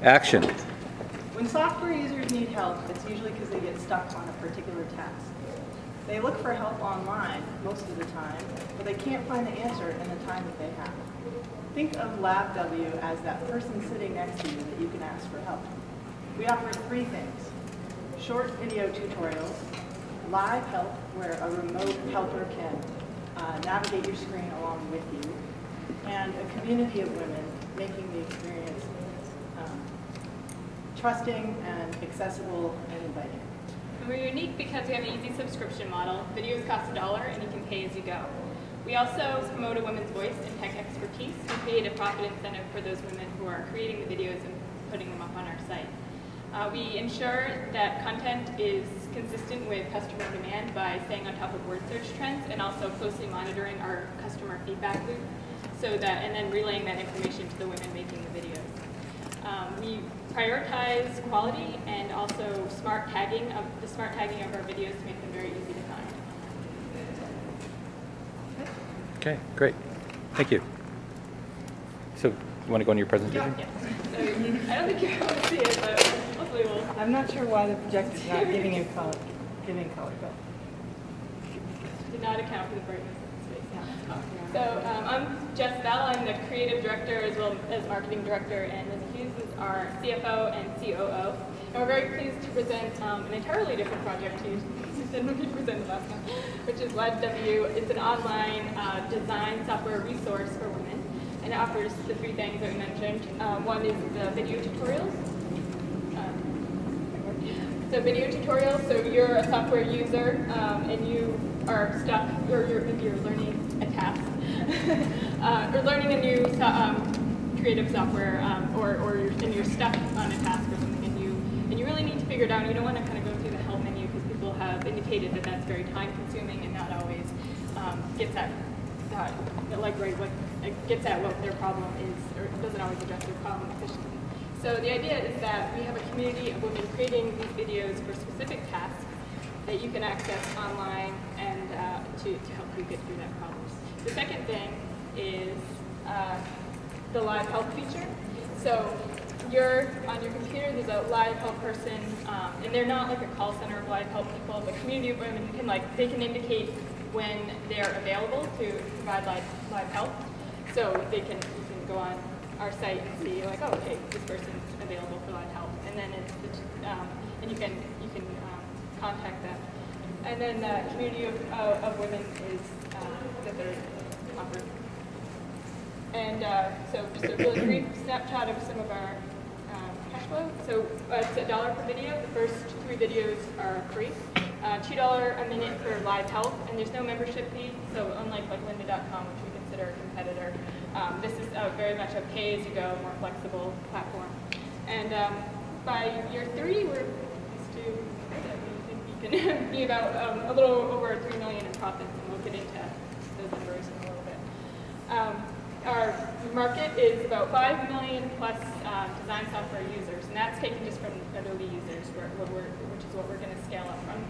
Action. When software users need help, it's usually because they get stuck on a particular task. They look for help online most of the time, but they can't find the answer in the time that they have. Think of LabW as that person sitting next to you that you can ask for help. We offer 3 things: short video tutorials, live help where a remote helper can navigate your screen along with you, and a community of women making the experience trusting and accessible and inviting. We're unique because we have an easy subscription model. Videos cost $1 and you can pay as you go. We also promote a women's voice and tech expertise. We create a profit incentive for those women who are creating the videos and putting them up on our site. We ensure that content is consistent with customer demand by staying on top of word search trends and also closely monitoring our customer feedback loop, and then relaying that information to the women making the videos. We prioritize quality and also smart tagging of our videos to make them very easy to find. Okay, great. Thank you. So, you want to go into your presentation? Yeah. So, I don't think you're able to see it, but hopefully we'll. I'm not sure why the projector's not giving you color. But did not account for the brightness of the space. So I'm Jess Bell. I'm the creative director as well as marketing director, and Lizzy Hughes is our CFO and COO. And we're very pleased to present an entirely different project to you than we presented last time, which is LabW. It's an online design software resource for women, and it offers the 3 things that we mentioned. One is the video tutorials. So video tutorials, so you're a software user and you are stuck, or maybe you're learning a task, or learning a new creative software, and you're stuck on a task or something, and you really need to figure it out. You don't want to kind of go through the help menu because people have indicated that that's very time consuming and not always gets at gets at what their problem is, or doesn't always address their problem efficiently. So the idea is that we have a community of women creating these videos for specific tasks that you can access online and to help you get through that problem. The second thing is the live help feature. So you're on your computer, there's a live help person, and they're not like a call center of live help people. The community of women they can indicate when they're available to provide live help. So you can go on our site and see like, oh, okay, this person's available for live help, and then it's and you can contact them. And then the community of women is that they're offered. And so just a really brief snapshot of some of our cash flow. So it's $1 per video. The first 3 videos are free. $2 a minute for live help, and there's no membership fee. So unlike lynda.com, which we consider a competitor, this is very much a pay-as-you-go, more flexible platform. And by year 3, we're used to we think we can be about a little over $3 million in profits, and we'll get into those numbers in a little bit. Our market is about 5 million plus design software users, and that's taken just from Adobe users, which is what we're going to scale up from.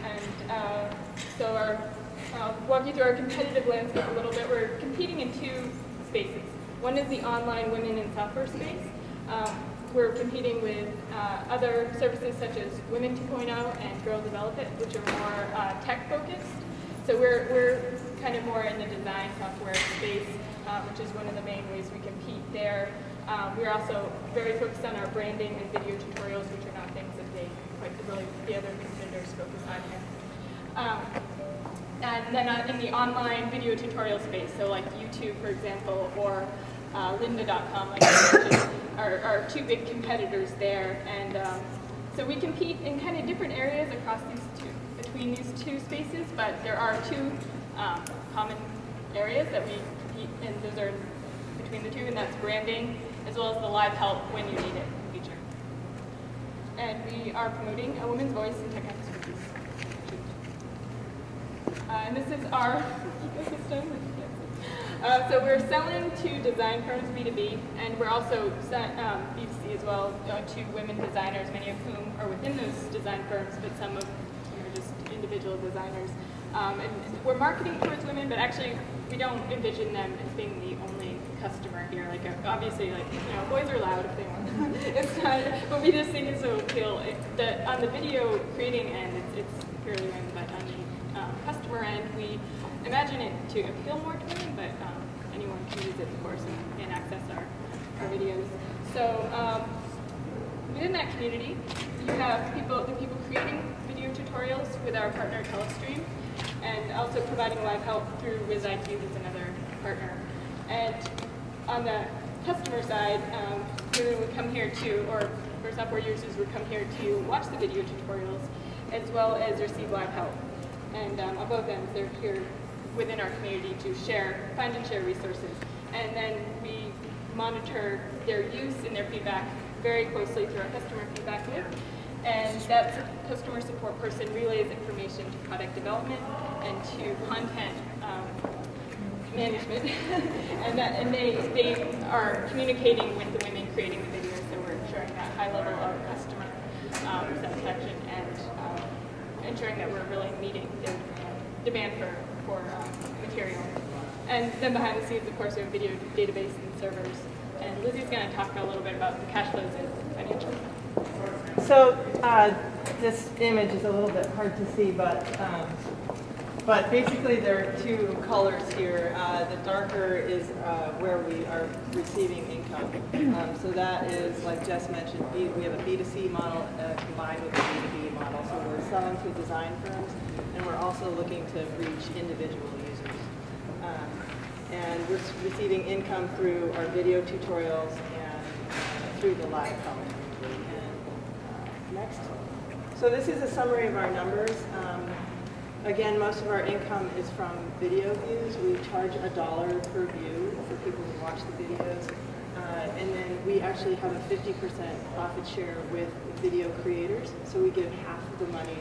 And so I'll walk you through our competitive landscape a little bit. We're competing in 2 spaces. One is the online women in software space. We're competing with other services such as Women 2.0 and Girl Develop It, which are more tech-focused. So we're kind of more in the design software space, which is one of the main ways we compete there. We're also very focused on our branding and video tutorials, which are not things that the other competitors focus on here. And then in the online video tutorial space, so like YouTube, for example, or lynda.com, like are 2 big competitors there. And so we compete in kind of different areas across between these 2 spaces, but there are 2 common areas that we compete in. Those are between the 2, and that's branding as well as the live help when you need it feature. And we are promoting a women's voice in tech expertise. And this is our ecosystem. So we're selling to design firms B2B, and we're also B2C as well to women designers, many of whom are within those design firms, but some are just individual designers. And we're marketing towards women, but actually we don't envision them as being the only customer here. Like obviously, like boys are loud if they want. It's not, but we just think it's so appeal. On the video creating end, it's purely women, but on the customer end, we imagine it to appeal more to women, but anyone can use it, of course, and access our videos. So within that community, you have the people creating video tutorials with our partner Telestream, and also providing live help through WizIT, who's another partner. And on the customer side, women would come here or software users would come here to watch the video tutorials, as well as receive live help. And on both ends, they're here within our community to find and share resources. And then we monitor their use and their feedback very closely through our customer feedback loop. And that customer support person relays information to product development and to content management. and they are communicating with the women creating the videos, so we're ensuring that high level of customer satisfaction and ensuring that we're really meeting the demand for material. And then behind the scenes, of course, we have video database and servers. And Lizzy's going to talk a little bit about the cash flows and financials. So this image is a little bit hard to see, but basically there are two colors here. The darker is where we are receiving income. So that is, like Jess mentioned, we have a B2C model combined with a B2B model. So we're selling to design firms, and we're also looking to reach individual users. And we're receiving income through our video tutorials and through the live help. And next. So this is a summary of our numbers. Again, most of our income is from video views. We charge $1 per view for people who watch the videos. And then we actually have a 50% profit share with video creators. So we give half of the money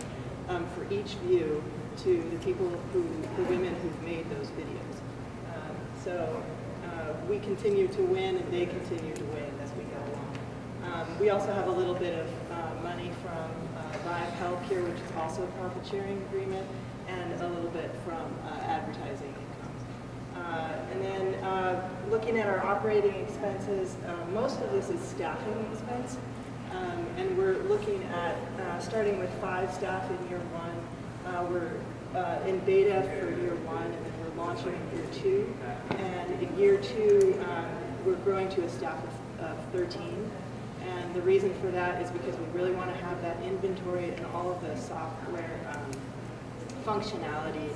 for each view to the people the women who've made those videos. So we continue to win, and they continue to win as we go along. We also have a little bit of money from live help here, which is also a profit sharing agreement, and a little bit from advertising income. And then looking at our operating expenses, most of this is staffing expense. And we're looking at starting with 5 staff in year 1. We're in beta for year 1, and then we're launching in year 2. And in year 2, we're growing to a staff of 13. And the reason for that is because we really want to have that inventory and all of the software functionality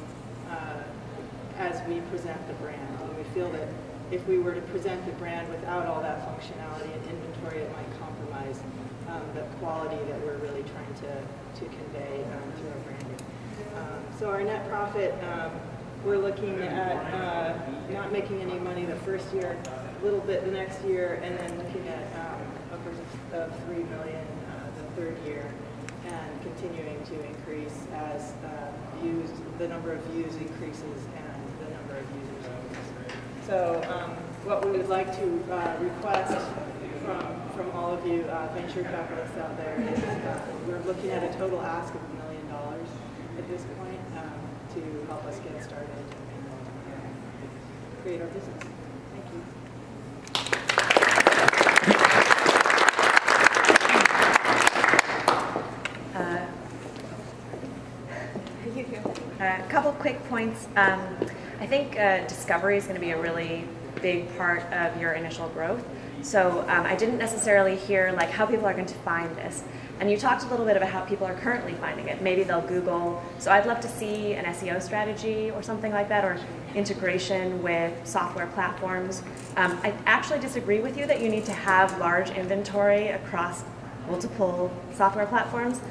as we present the brand. And we feel that if we were to present the brand without all that functionality and inventory, it might compromise the quality that we're really trying to convey through our branding. So our net profit, we're looking at not making any money the first year, a little bit the next year, and then looking at upwards of $3 million the third year, and continuing to increase as the number of views increases and the number of users increases. So what we would like to request from all of you venture capitalists out there is we're looking at a total ask of $1 million at this point to help us get started and create our business. Thank you. A couple quick points. I think discovery is going to be a really big part of your initial growth. So I didn't necessarily hear like how people are going to find this. And you talked a little bit about how people are currently finding it. Maybe they'll Google. So I'd love to see an SEO strategy or something like that, or integration with software platforms. I actually disagree with you that you need to have large inventory across multiple software platforms.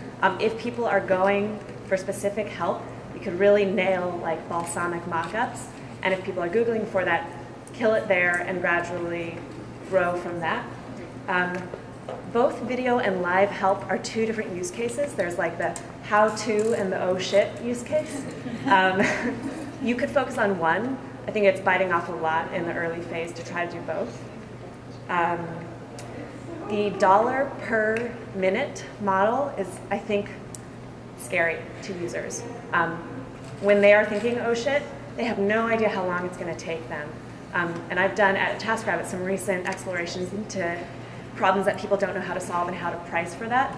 If people are going for specific help, you could really nail like balsamic mockups. And if people are Googling for that, kill it there and gradually grow from that. Both video and live help are 2 different use cases. There's like the how-to and the oh shit use case. You could focus on one. I think it's biting off a lot in the early phase to try to do both. The $ per minute model is, I think, scary to users. when they are thinking, oh shit, they have no idea how long it's going to take them. And I've done at TaskRabbit some recent explorations into problems that people don't know how to solve and how to price for that.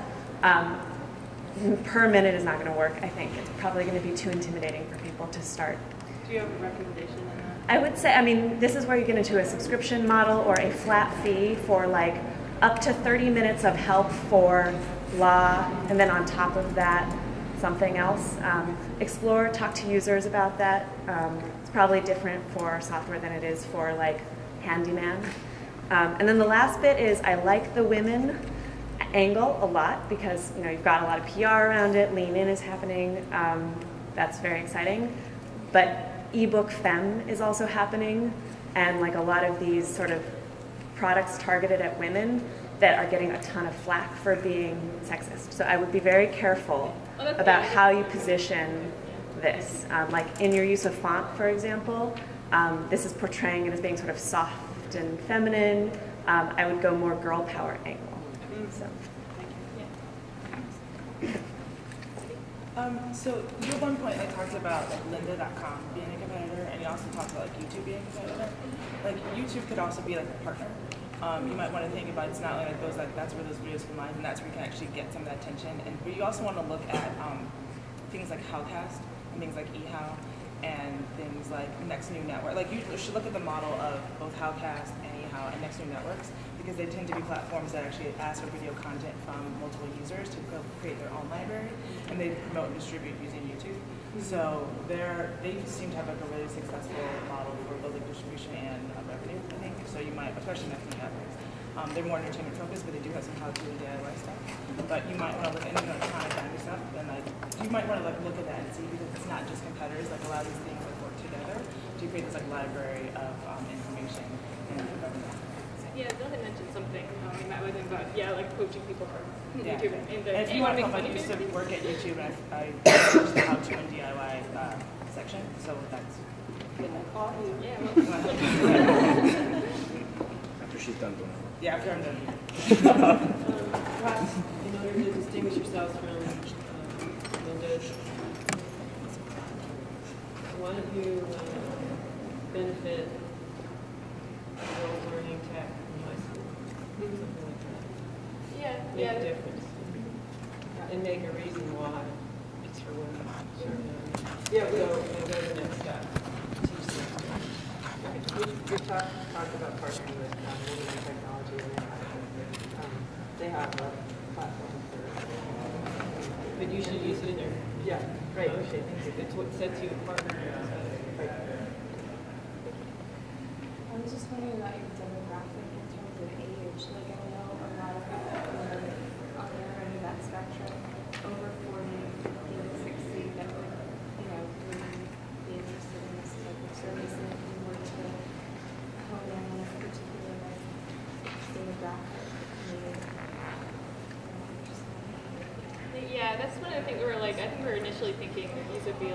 Per minute is not going to work, I think. It's probably going to be too intimidating for people to start. Do you have a recommendation on that? I would say, I mean, this is where you get into a subscription model or a flat fee for like up to 30 minutes of help for law, and then on top of that, something else. Explore, talk to users about that. It's probably different for software than it is for like handyman. And then the last bit is I like the women angle a lot because you've got a lot of PR around it. Lean In is happening. That's very exciting. But ebook femme is also happening, and like a lot of these sort of products targeted at women that are getting a ton of flack for being sexist. So I would be very careful about how you position this. Like in your use of font, for example, this is portraying it as being sort of soft and feminine. I would go more girl power angle. So. So you at one point talked about like lynda.com being a competitor, and you also talked about like YouTube being a competitor. Like YouTube could also be like a partner. You might want to think about it's not like those that's where those videos come on, and that's where you can actually get some of that attention. But you also want to look at things like Howcast and things like eHow and things like Next New Network. Like you should look at the model of both Howcast and eHow and Next New Networks, because they tend to be platforms that actually ask for video content from multiple users to create their own library, and they promote and distribute using YouTube. So they seem to have like a really successful model for building distribution and revenue, I think. So you might, especially Next New Networks, they're more entertainment focused, but they do have some how-to and DIY stuff. But you might want to look at anything electronic and stuff, then you might want to look at that and see, because it's not just competitors. Like a lot of these things work together to create this library of information and revenue. Yeah, Dylan mentioned something in that was about coaching people from YouTube. And if you want to come, I used to work at YouTube, and I managed the how-to and DIY section, so that's good. Yeah. After she's done doing it. Yeah, after I'm done. Perhaps in order to distinguish yourselves from Linda's, why don't you benefit girls learning tech in high school? Something like that. Make a difference. And make a reason why it's for women. Yeah, go to the next step. Teach them. We talked about partnering with Women in Technology, and they have a platform for. But you should use it in your promotion. It's what sets you apart. I was just wondering about your demographic in terms of age. Like I know a lot of people on the other end of that spectrum, over 40, 50, 60, that would, really be interested in this type of service, and if you were to hone in on a particular demographic, Yeah, that's one of the things we were I think we were initially thinking that these would be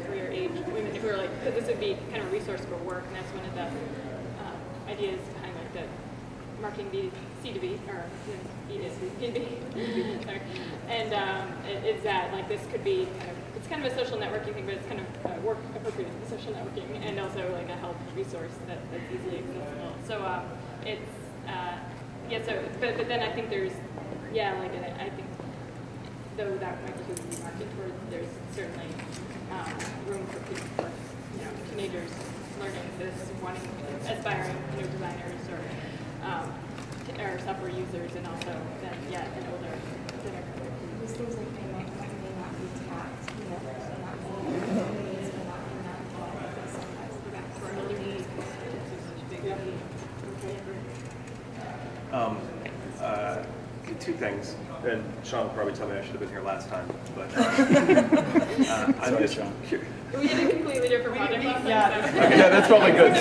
career age women, if we were because this would be kind of a resource for work, and that's one of the ideas behind the marketing B2B, or B2B, and is that this could be it's kind of a social networking thing, but it's kind of work appropriate social networking, and also a help resource that's easily accessible. So it's but then I think there's I think though that might be who we market toward, there's certainly room for people, for teenagers learning this, aspiring designers or software users, and also then an older demographic. It seems like they may not be tapped, they're not being companies, they're not being that sometimes For another need. Two things, and Sean will probably tell me I should have been here last time, but I'm just curious. We did a completely different project last time. Yeah, that's probably good.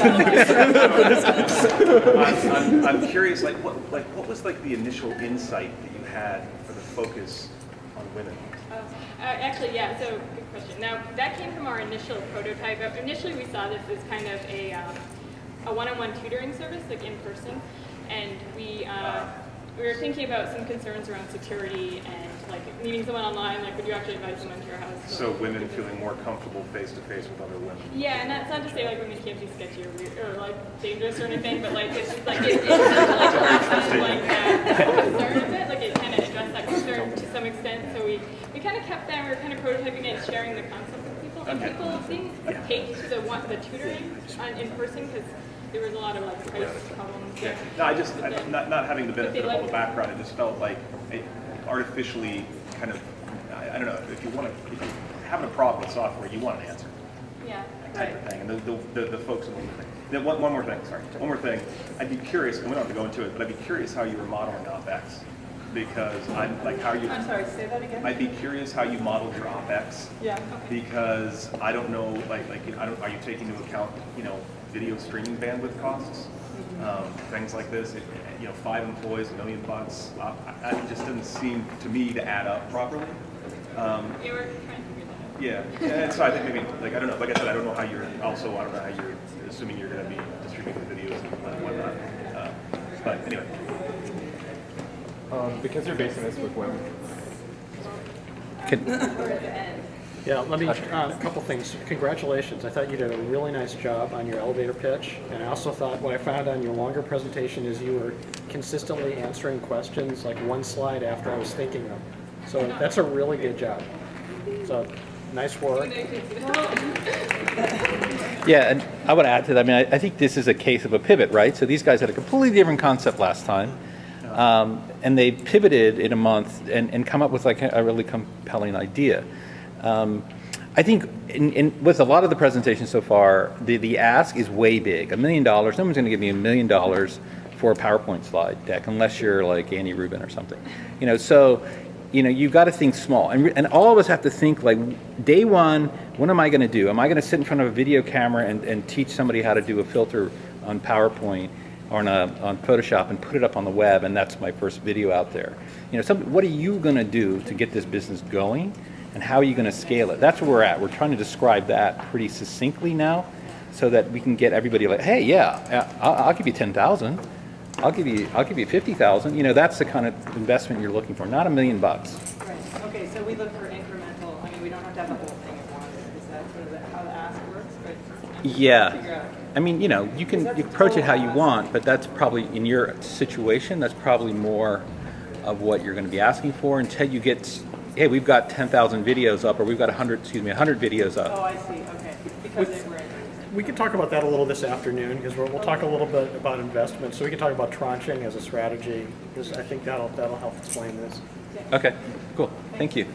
I'm curious, what was the initial insight that you had for the focus on women? Actually, yeah. So good question. Now that came from our initial prototype. Initially, we saw this as kind of a one-on-one tutoring service, in person, and we we were thinking about some concerns around security and like meeting someone online, like would you actually invite someone to your house? So women feeling more comfortable face to face with other women. Yeah, and that's not to say like women can't be sketchy or weird or like dangerous or anything, but like it's just like it's just like that concern of it, like it kind of addressed that concern to some extent. So we kind of kept that. We were kind of prototyping it, sharing the concept with people, and people seemed take to the tutoring in person because there was a lot of like price problems. Yeah. No, not having the benefit of all the background, it just felt like it artificially kind of, I don't know, if you're having a problem with software, you want an answer. Yeah. Type of thing. And the folks, then one more thing. I'd be curious, and we don't have to go into it, but I'd be curious how you were modeling OpEx. Because I'm sorry, say that again? I'd be curious how you modeled your OpEx. Yeah. Because I don't know, are you taking into account, video streaming bandwidth costs? Things like this, 5 employees, $1 million. It just doesn't seem to me to add up properly. Yeah, we're trying to figure that out. Yeah, and so I think maybe, I don't know, like I said, I don't know how you're assuming you're going to be distributing the videos and whatnot. But anyway. Because you're basing this with women. Yeah, let me, a couple things. Congratulations. I thought you did a really nice job on your elevator pitch. And I also thought what I found on your longer presentation is you were consistently answering questions like one slide after I was thinking them. So that's a really good job. So nice work. Yeah, and I would add to that. I mean, I think this is a case of a pivot, right? So these guys had a completely different concept last time. And they pivoted in a month and come up with like a really compelling idea. I think with a lot of the presentations so far, the ask is way big. $1 million. No one's going to give you $1 million for a PowerPoint slide deck unless you're like Andy Rubin or something. So you've got to think small. And all of us have to think like day one, what am I going to do? Am I going to sit in front of a video camera and teach somebody how to do a filter on PowerPoint or on Photoshop and put it up on the web, and that's my first video out there? What are you going to do to get this business going, and how are you going to scale it? That's where we're at. We're trying to describe that pretty succinctly now, so that we can get everybody like, hey, yeah, I'll give you 10,000, I'll give you 50,000. That's the kind of investment you're looking for, not $1 million. Right. Okay, so we look for incremental. I mean, we don't have to have the whole thing at once. Is that sort of how the ask works? Yeah. I mean, you can approach it how you want, but that's probably, in your situation, that's probably more of what you're going to be asking for until you get, hey, we've got 10,000 videos up, or we've got 100 videos up. Oh, I see. Okay. Because they were. We can talk about that a little this afternoon, because we'll talk a little bit about investment. So we can talk about tranching as a strategy, because I think that'll help explain this. Okay, cool. Thank you.